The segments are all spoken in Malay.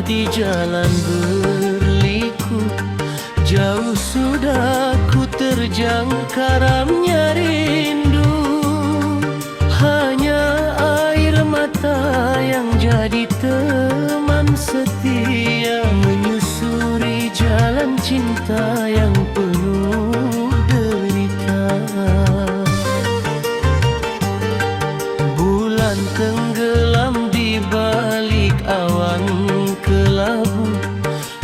di jalan berliku, jauh sudah ku terjang karamnya rindu. Hanya air mata yang jadi teman setia, menyusuri jalan cinta yang penuh derita. Bulan tenggelam di balik awan kelabu,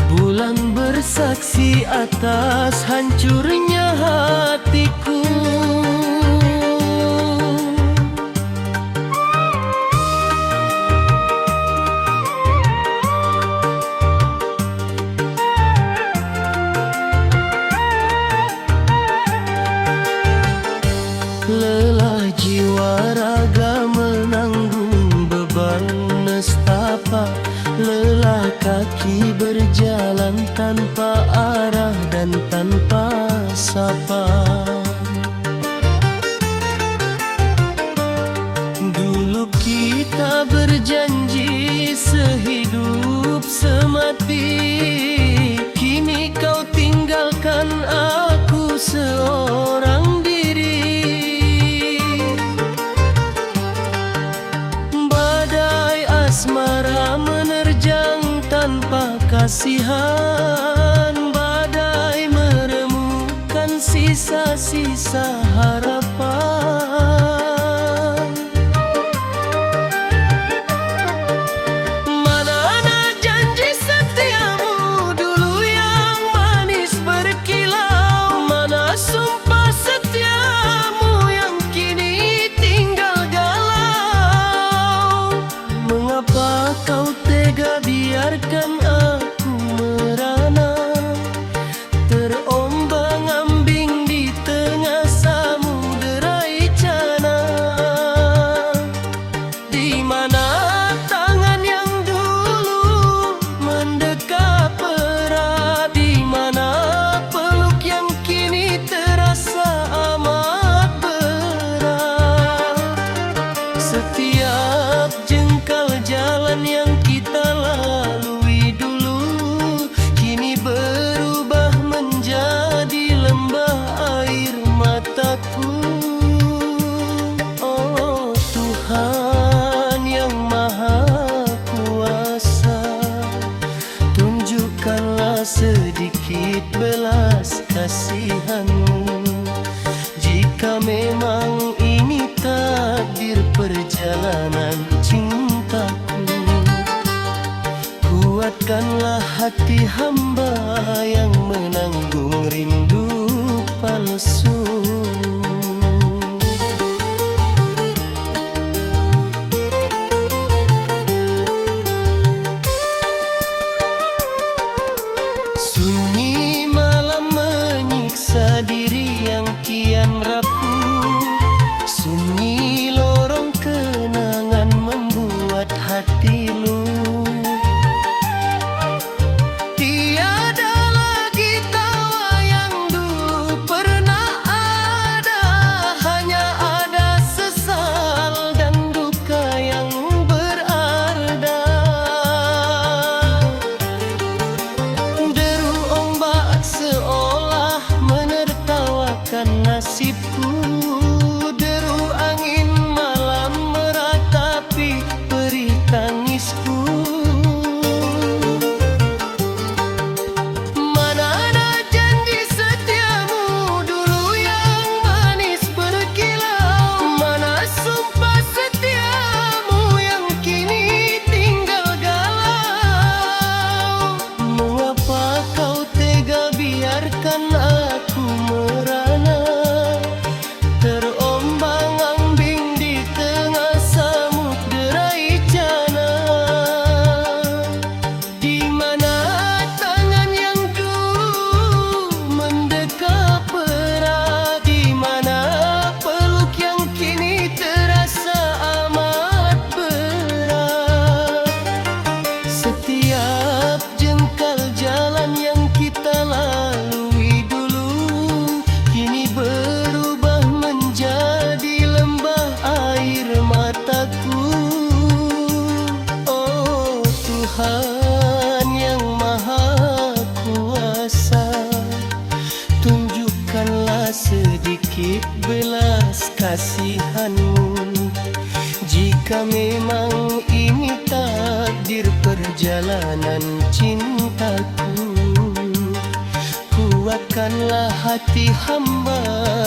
bulan bersaksi atas hancurnya hatiku. Lelah jiwa raga menanggung beban nestapa, lelah kaki berjalan tanpa arah dan tanpa sapa. Dulu kita berjanji sehidup semati, kini kau tinggalkan aku seorang diri. Asmara menerjang tanpa kasihan, badai meremukan sisa-sisa harapan. Mana janji setiamu dulu yang manis berkilau, mana sumpah setiamu yang kini tinggal galau. Mengapa kau tega biarkan aku merana, terombang-ambing di tengah samudera icana? Di mana tangan yang dulu mendekap erat, di mana peluk yang kini terasa amat berat? Setiap jengkal jalan yang kita lalui dulu kini berubah menjadi lembah air mataku. Oh Tuhan yang Maha Kuasa, tunjukkanlah sedikit belas kasihan-Mu. Jika memang ini takdir perjalanan cintaku, kuatkanlah hati hamba yang menanggung rindu palsu. Sunyi malam menyiksa diri yang kian rapuh, sunyi lorong kenangan membuat hati luh. Tiada lagi tawa yang dulu pernah ada, hanya ada sesal dan duka yang berarda. Deru ombak titip belas kasihanmu. Jika memang ini takdir perjalanan cintaku, kuatkanlah hati hamba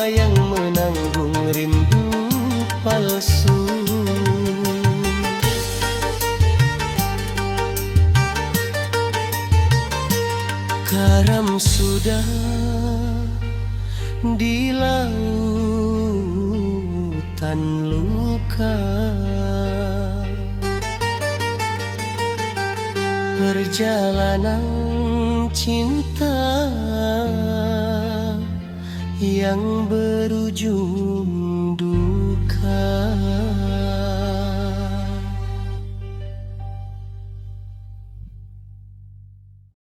yang menanggung rindu palsu. Karam sudah di lautan luka, perjalanan cinta yang berujung